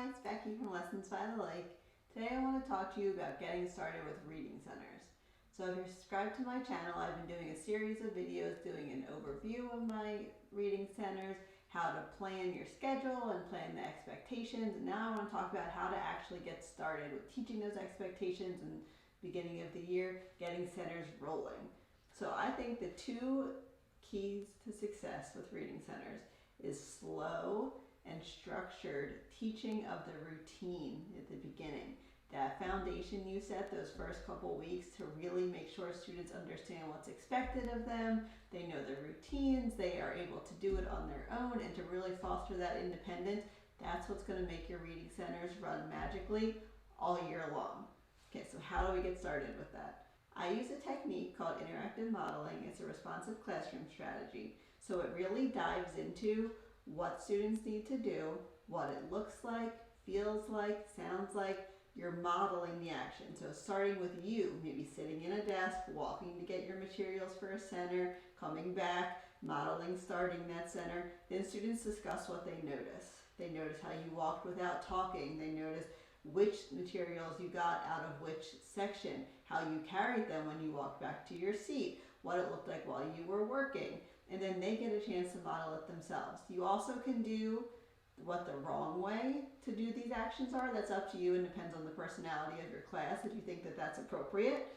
Hi, it's Becky from Lessons by the Lake. Today I want to talk to you about getting started with reading centers. So if you're subscribed to my channel, I've been doing a series of videos doing an overview of my reading centers, how to plan your schedule and plan the expectations, and now I want to talk about how to actually get started with teaching those expectations and beginning of the year, getting centers rolling. So I think the two keys to success with reading centers is slow and structured teaching of the routine at the beginning. That foundation you set those first couple weeks to really make sure students understand what's expected of them, they know their routines, they are able to do it on their own, and to really foster that independence. That's what's going to make your reading centers run magically all year long. Okay, so how do we get started with that? I use a technique called interactive modeling. It's a responsive classroom strategy. So it really dives into what students need to do, what it looks like, feels like, sounds like. You're modeling the action. So starting with you, maybe sitting in a desk, walking to get your materials for a center, coming back, modeling, starting that center. Then students discuss what they notice. They notice how you walked without talking. They notice which materials you got out of which section, how you carried them when you walked back to your seat, what it looked like while you were working. And then they get a chance to model it themselves. You also can do what the wrong way to do these actions are. That's up to you and depends on the personality of your class if you think that that's appropriate.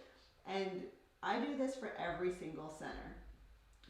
And I do this for every single center.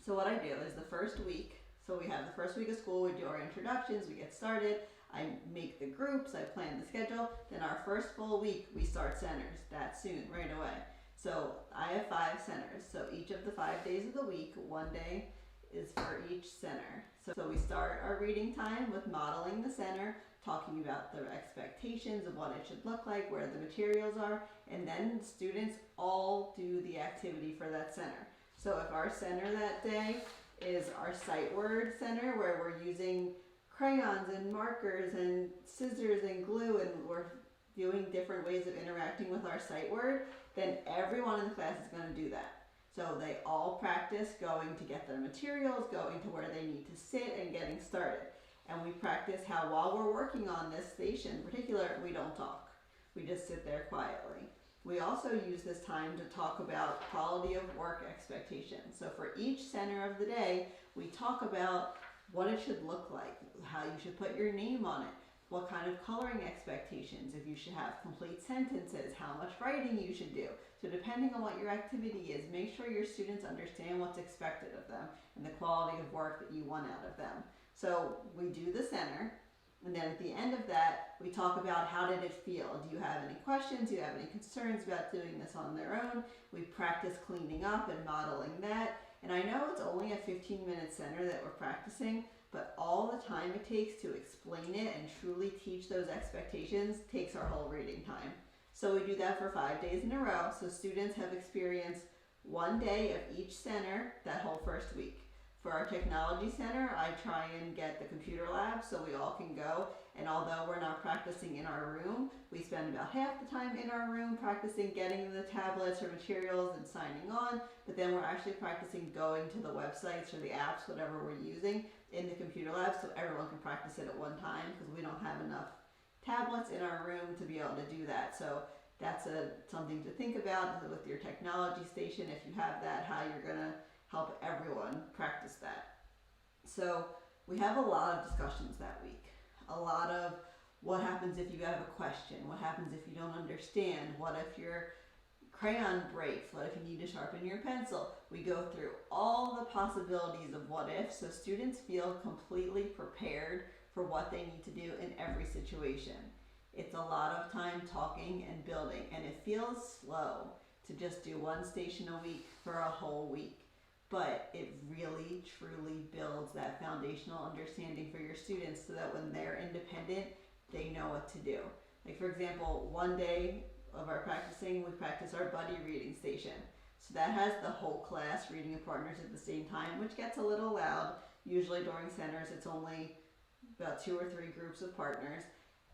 So what I do is the first week, so we have the first week of school, we do our introductions, we get started, I make the groups, I plan the schedule, then our first full week we start centers that soon, right away. So I have 5 centers, so each of the 5 days of the week, one day is for each center. So we start our reading time with modeling the center, talking about the expectations of what it should look like, where the materials are, and then students all do the activity for that center. So if our center that day is our sight word center, where we're using crayons and markers and scissors and glue, and we're doing different ways of interacting with our sight word, then everyone in the class is going to do that. So they all practice going to get their materials, going to where they need to sit, and getting started. And we practice how while we're working on this station in particular, we don't talk. We just sit there quietly. We also use this time to talk about quality of work expectations. So for each center of the day, we talk about what it should look like, how you should put your name on it, what kind of coloring expectations, if you should have complete sentences, how much writing you should do. So depending on what your activity is, make sure your students understand what's expected of them and the quality of work that you want out of them. So we do the center, and then at the end of that, we talk about how did it feel. Do you have any questions? Do you have any concerns about doing this on their own? We practice cleaning up and modeling that. And I know it's only a 15-minute center that we're practicing, but all the time it takes to explain it and truly teach those expectations takes our whole reading time. So we do that for 5 days in a row. So students have experienced one day of each center that whole first week. For our technology center, I try and get the computer lab so we all can go. And although we're not practicing in our room, we spend about half the time in our room practicing getting the tablets or materials and signing on. But then we're actually practicing going to the websites or the apps, whatever we're using, in the computer lab so everyone can practice it at one time, because we don't have enough tablets in our room to be able to do that. So that's something to think about with your technology station, if you have that, how you're going to help everyone practice that. So we have a lot of discussions that week. A lot of what happens if you have a question, what happens if you don't understand, what if your crayon breaks, what if you need to sharpen your pencil. We go through all the possibilities of what if, so students feel completely prepared for what they need to do in every situation. It's a lot of time talking and building, and it feels slow to just do one station a week for a whole week. But it really, truly builds that foundational understanding for your students so that when they're independent, they know what to do. Like for example, one day of our practicing, we practice our buddy reading station. So that has the whole class reading with partners at the same time, which gets a little loud. Usually during centers, it's only about 2 or 3 groups of partners.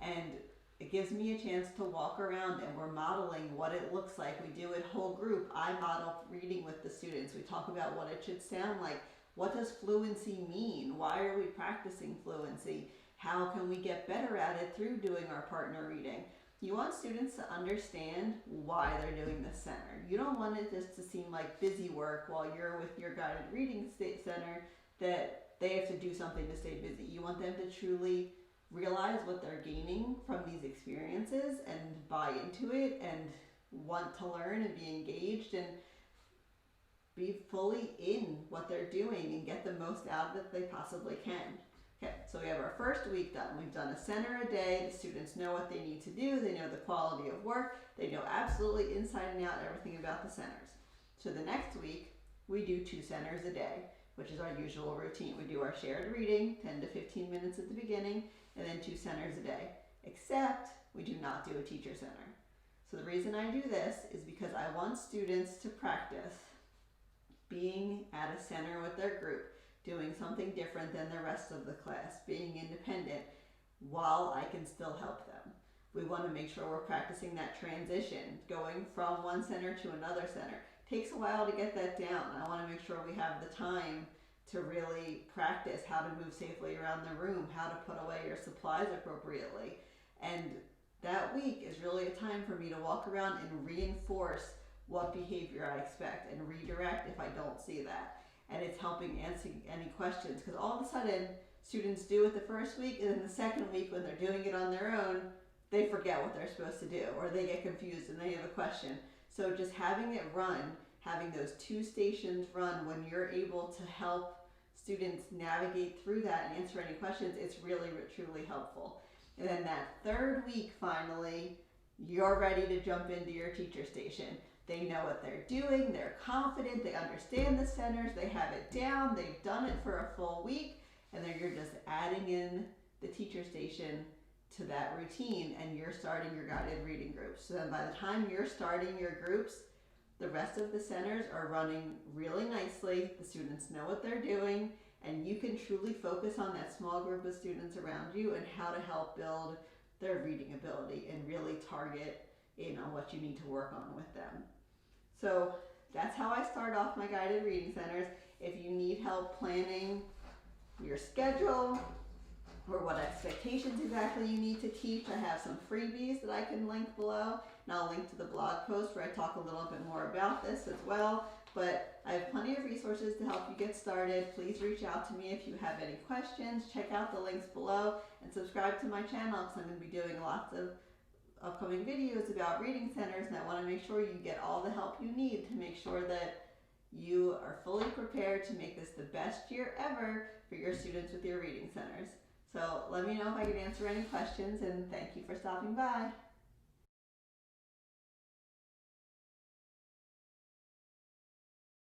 And it gives me a chance to walk around and we're modeling what it looks like. We do it whole group. I model reading with the students. We talk about what it should sound like. What does fluency mean? Why are we practicing fluency? How can we get better at it through doing our partner reading? You want students to understand why they're doing this center. You don't want it just to seem like busy work while you're with your guided reading center that they have to do something to stay busy. You want them to truly realize what they're gaining from these experiences and buy into it and want to learn and be engaged and be fully in what they're doing and get the most out of it they possibly can. Okay, so we have our first week done. We've done a center a day. The students know what they need to do. They know the quality of work. They know absolutely inside and out everything about the centers. So the next week, we do 2 centers a day, which is our usual routine. We do our shared reading, 10 to 15 minutes at the beginning, and then 2 centers a day, except we do not do a teacher center. So the reason I do this is because I want students to practice being at a center with their group, doing something different than the rest of the class, being independent while I can still help them. We want to make sure we're practicing that transition, going from one center to another center. It takes a while to get that down. I want to make sure we have the time to really practice how to move safely around the room, how to put away your supplies appropriately. And that week is really a time for me to walk around and reinforce what behavior I expect and redirect if I don't see that. And it's helping answer any questions, because all of a sudden students do it the first week, and then the second week when they're doing it on their own, they forget what they're supposed to do, or they get confused and they have a question. So just having it run, having those 2 stations run when you're able to help students navigate through that and answer any questions, it's really truly helpful. And then that 3rd week, finally, you're ready to jump into your teacher station. They know what they're doing, they're confident, they understand the centers, they have it down, they've done it for a full week, and then you're just adding in the teacher station to that routine, and you're starting your guided reading groups. So then by the time you're starting your groups, the rest of the centers are running really nicely, the students know what they're doing, and you can truly focus on that small group of students around you and how to help build their reading ability and really target in on what you need to work on with them. So that's how I start off my guided reading centers. If you need help planning your schedule or what expectations exactly you need to teach, I have some freebies that I can link below, and I'll link to the blog post where I talk a little bit more about this as well. But I have plenty of resources to help you get started. Please reach out to me if you have any questions. Check out the links below and subscribe to my channel, because I'm going to be doing lots of upcoming videos about reading centers, and I want to make sure you get all the help you need to make sure that you are fully prepared to make this the best year ever for your students with your reading centers. So let me know if I can answer any questions, and thank you for stopping by.